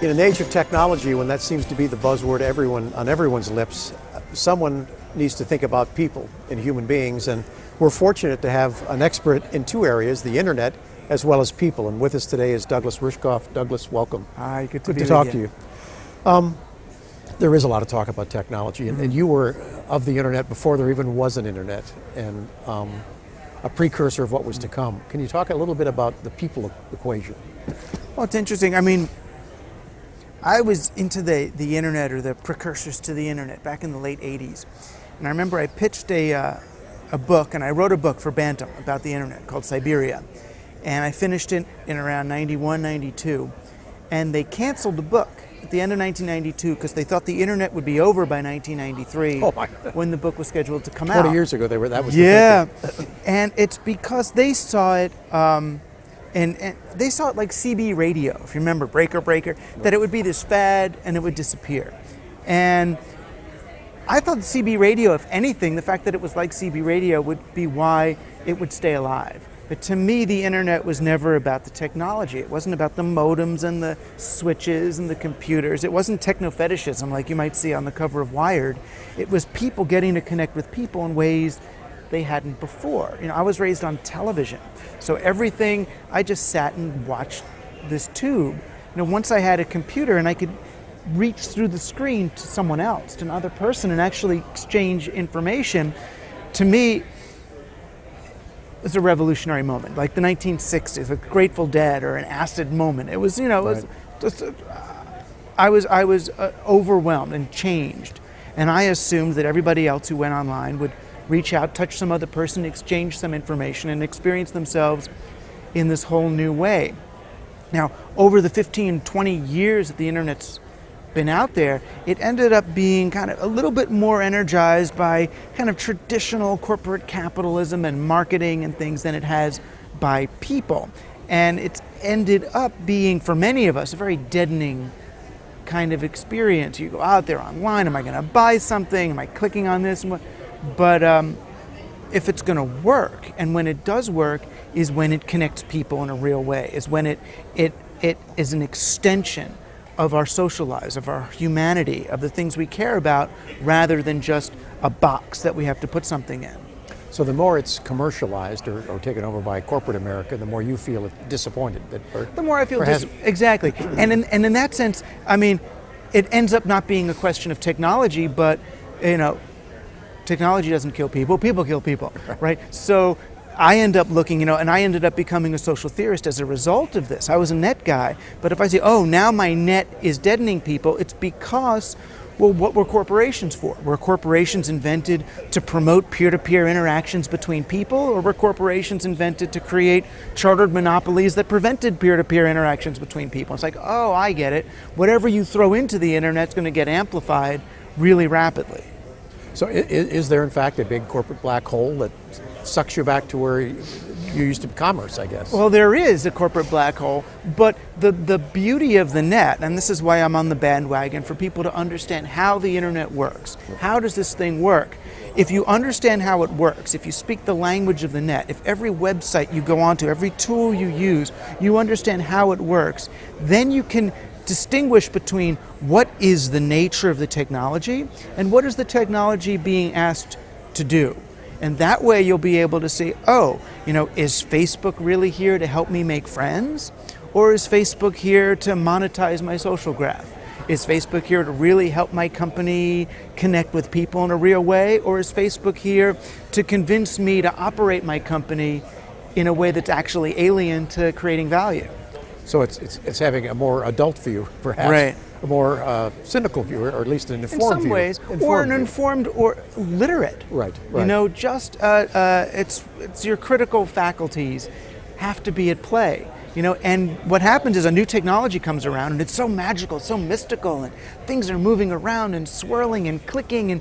In an age of technology, when that seems to be the buzzword on everyone's lips, someone needs to think about people and human beings, and we're fortunate to have an expert in two areas, the internet as well as people. And with us today is Douglas Rushkoff. Douglas, welcome. Hi, good to talk to you. There is a lot of talk about technology, and you were of the internet before there even was an internet, and a precursor of what was to come. Can you talk a little bit about the people equation? Well, it's interesting. I mean, I was into the internet, or the precursors to the internet, back in the late 80s. And I remember I pitched a book, and I wrote a book for Bantam about the internet called Siberia. And I finished it in around 91, 92. And they canceled the book at the end of 1992 because they thought the internet would be over by 1993 when the book was scheduled to come out. 20 years ago, that was the thinking. And it's because they saw it, and they saw it like CB radio, if you remember, Breaker, that it would be this fad and it would disappear. And I thought the CB radio, if anything, the fact that it was like CB radio would be why it would stay alive. But to me, the internet was never about the technology. It wasn't about the modems and the switches and the computers. It wasn't techno-fetishism like you might see on the cover of Wired. It was people getting to connect with people in ways they hadn't before. You know, I was raised on television, so everything, I just sat and watched this tube. You know, once I had a computer and I could reach through the screen to someone else, to another person, and actually exchange information, to me, it was a revolutionary moment, like the 1960s, a Grateful Dead or an acid moment. It was, you know, it was I was overwhelmed and changed, and I assumed that everybody else who went online would reach out, touch some other person, exchange some information, and experience themselves in this whole new way. Now, over the 15, 20 years that the internet's been out there, it ended up being kind of a little bit more energized by kind of traditional corporate capitalism and marketing and things than it has by people. And it's ended up being, for many of us, a very deadening kind of experience. You go out there online, am I going to buy something? Am I clicking on this? But if it's going to work, and when it does work, is when it connects people in a real way, is when it is an extension of our social lives, of our humanity, of the things we care about, rather than just a box that we have to put something in. So the more it's commercialized or taken over by corporate America, the more you feel disappointed. The more I feel exactly. And in that sense, I mean, it ends up not being a question of technology, but, you know, technology doesn't kill people, people kill people, right? So I end up looking, you know, and I ended up becoming a social theorist as a result of this. I was a net guy, but if I say, oh, now my net is deadening people, it's because, well, what were corporations for? Were corporations invented to promote peer-to-peer interactions between people, or were corporations invented to create chartered monopolies that prevented peer-to-peer interactions between people? It's like, oh, I get it. Whatever you throw into the internet's going to get amplified really rapidly. So is there, in fact, a big corporate black hole that sucks you back to where you used to be, commerce, I guess? Well, there is a corporate black hole, but the beauty of the net, and this is why I'm on the bandwagon, for people to understand how the internet works. How does this thing work? If you understand how it works, if you speak the language of the net, if every website you go onto, every tool you use, you understand how it works, then you can distinguish between what is the nature of the technology and what is the technology being asked to do. And that way you'll be able to say, oh, you know, is Facebook really here to help me make friends? Or is Facebook here to monetize my social graph? Is Facebook here to really help my company connect with people in a real way? Or is Facebook here to convince me to operate my company in a way that's actually alien to creating value? So it's having a more adult view, perhaps, right. A more cynical view, or at least an informed view. In some ways, or an informed or literate. Right. You know, just it's your critical faculties have to be at play. You know, and what happens is a new technology comes around, and it's so magical, it's so mystical, and things are moving around and swirling and clicking, and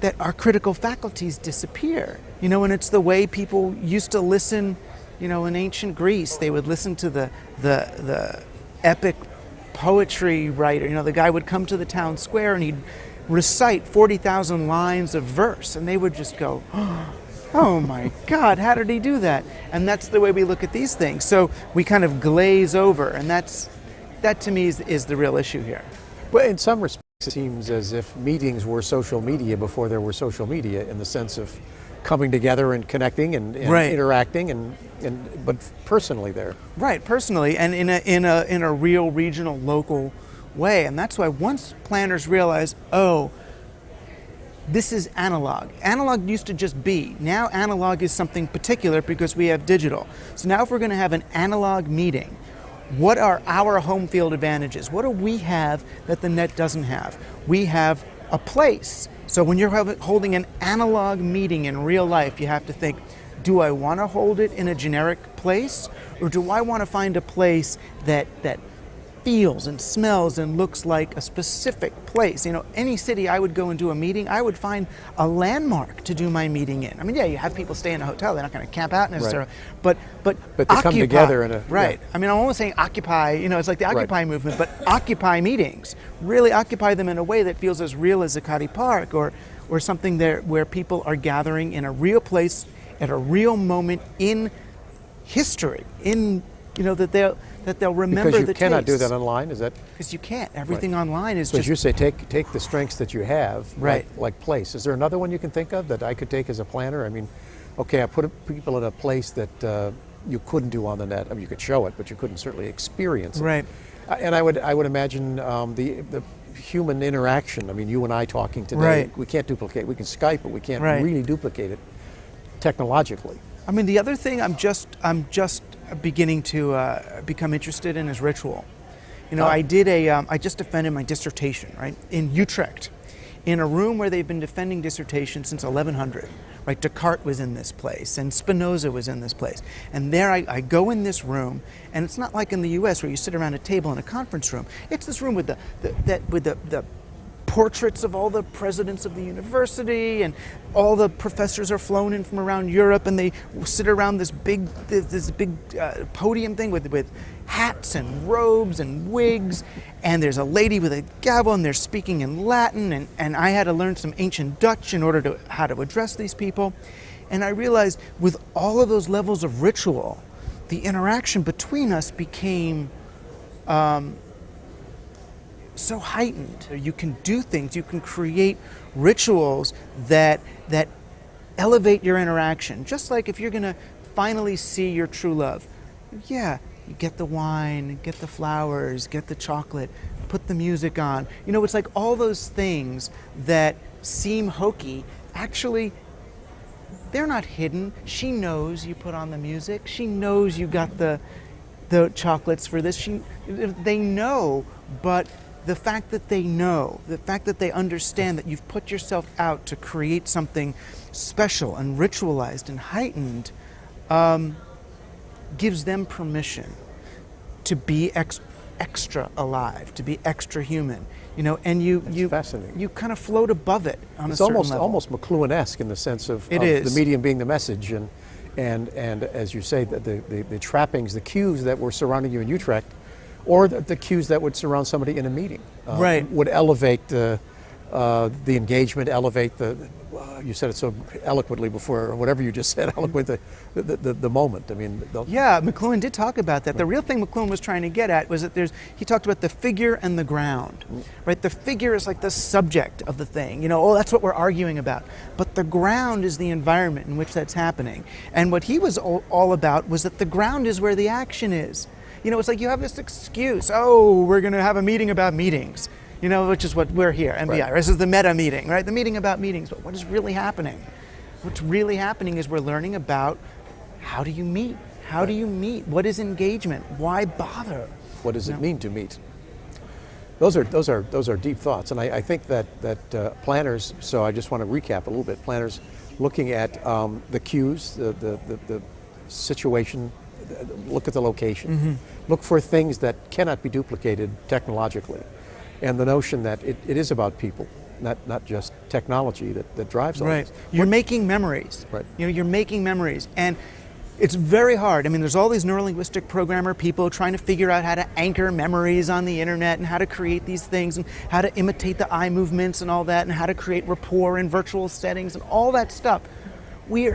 that our critical faculties disappear. You know, and it's the way people used to listen. You know, in ancient Greece, they would listen to the epic poetry writer. You know, the guy would come to the town square and he'd recite 40,000 lines of verse, and they would just go, oh my God, how did he do that? And that's the way we look at these things. So we kind of glaze over, and that's that to me is the real issue here. Well, in some respects, it seems as if meetings were social media before there were social media, in the sense of coming together and connecting and Right. interacting, but personally there. Right, personally, and in a real regional, local way. And that's why once planners realize, oh, this is analog. Analog used to just be. Now analog is something particular because we have digital. So now if we're going to have an analog meeting, what are our home field advantages? What do we have that the net doesn't have? We have a place. So when you're holding an analog meeting in real life, you have to think, do I want to hold it in a generic place? Or do I want to find a place that feels and smells and looks like a specific place? Any city I would go and do a meeting, I would find a landmark to do my meeting in. I mean, yeah, you have people stay in a hotel, they're not going to camp out necessarily, right. but they occupy, come together in a right. Yeah. I mean, I'm almost saying occupy. It's like the Occupy Right. movement, but occupy meetings. Really occupy them in a way that feels as real as Zuccotti Park or something there where people are gathering in a real place at a real moment in history. That they'll remember Because you the cannot do taste. that online, is that? Because you can't. Everything online is So just as you say, take the strengths that you have, Right. like place. Is there another one you can think of that I could take as a planner? I mean, okay, I put people in a place that you couldn't do on the net. I mean, you could show it, but you couldn't certainly experience it. right. And I would imagine the human interaction. I mean, you and I talking today, Right. we can't duplicate. We can Skype, but we can't Right. really duplicate it technologically. I mean, the other thing I'm just beginning to become interested in is ritual. I just defended my dissertation, right, in Utrecht, in a room where they've been defending dissertation since 1100. Right, Descartes was in this place, and Spinoza was in this place. And there I go in this room, and it's not like in the U.S. where you sit around a table in a conference room. It's this room with the portraits of all the presidents of the university, and all the professors are flown in from around Europe, and they sit around this big podium thing with hats and robes and wigs, and there's a lady with a gavel, and they're speaking in Latin, and I had to learn some ancient Dutch in order to how to address these people. And I realized with all of those levels of ritual, the interaction between us became so heightened. You can do things, you can create rituals that elevate your interaction. Just like if you're going to finally see your true love, yeah, you get the wine, get the flowers, get the chocolate, put the music on. It's like all those things that seem hokey, actually, they're not hidden. She knows you put on the music. She knows you got the chocolates for this. They know, but the fact that they know, the fact that they understand that you've put yourself out to create something special and ritualized and heightened gives them permission to be extra alive, to be extra human. And you fascinating. You kind of float above it on It's a certain level. almost McLuhan-esque in the sense of It the is. medium being the message, and as you say, the trappings, the cues that were surrounding you in Utrecht, or the cues that would surround somebody in a meeting, Right. would elevate the engagement, elevate you said it so eloquently before, or whatever you just said, eloquent, the moment. I mean, Yeah, McLuhan did talk about that. The real thing McLuhan was trying to get at was that he talked about the figure and the ground, right? The figure is like the subject of the thing, that's what we're arguing about. But the ground is the environment in which that's happening. And what he was all about was that the ground is where the action is. It's like you have this excuse, we're going to have a meeting about meetings, which is what we're here, MPI. Right. This is the meta meeting, right? The meeting about meetings. But what is really happening? What's really happening is we're learning about how do you meet? How do you meet? What is engagement? Why bother? what does it mean to meet? Those are deep thoughts, and I think that planners. So I just want to recap a little bit. Planners looking at the cues, the situation. Look at the location. Mm-hmm. Look for things that cannot be duplicated technologically, and the notion that it is about people, not just technology that drives all Right. this. You're making memories. Right. You're making memories, and it's very hard. I mean, there's all these neurolinguistic programmer people trying to figure out how to anchor memories on the internet and how to create these things and how to imitate the eye movements and all that and how to create rapport in virtual settings and all that stuff. We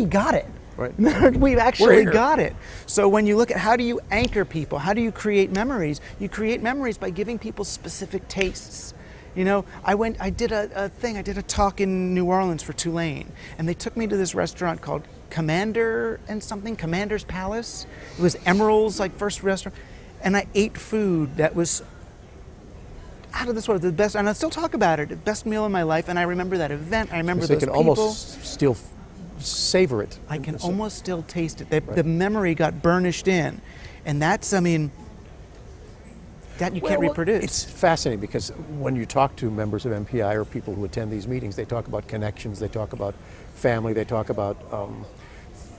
got it. right. We've actually here. got it. So when you look at how do you anchor people, how do you create memories? You create memories by giving people specific tastes. You know, I did a talk in New Orleans for Tulane, and they took me to this restaurant called Commander's Palace. It was Emerald's first restaurant, and I ate food that was out of this world, the best, and I still talk about it, the best meal of my life, and I remember that event, I remember those people. You can almost still savor it. I can almost still taste it. The memory got burnished in, and that's, that you can't reproduce. It's fascinating because when you talk to members of MPI or people who attend these meetings, they talk about connections, they talk about family, they talk about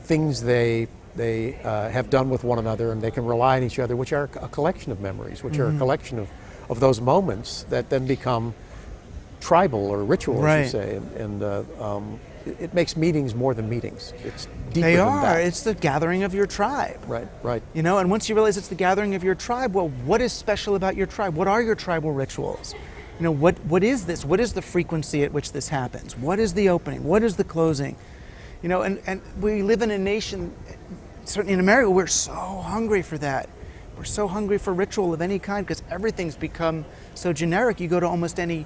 things they have done with one another, and they can rely on each other, which are a collection of memories, which are a collection of those moments that then become tribal or ritual, as you say, and it makes meetings more than meetings. It's deeper They than are. that. It's the gathering of your tribe. Right. You know, and once you realize it's the gathering of your tribe, well, what is special about your tribe? What are your tribal rituals? You know, what is this? What is the frequency at which this happens? What is the opening? What is the closing? You know, and we live in a nation, certainly in America, we're so hungry for that. We're so hungry for ritual of any kind because everything's become so generic. You go to almost any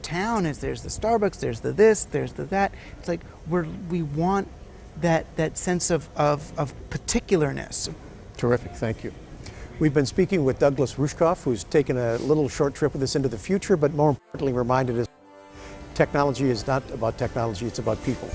town, there's the Starbucks, there's the this, there's the that. It's like we want that sense of particularness. Terrific, thank you. We've been speaking with Douglas Rushkoff, who's taken a little short trip with us into the future, but more importantly reminded us technology is not about technology, it's about people.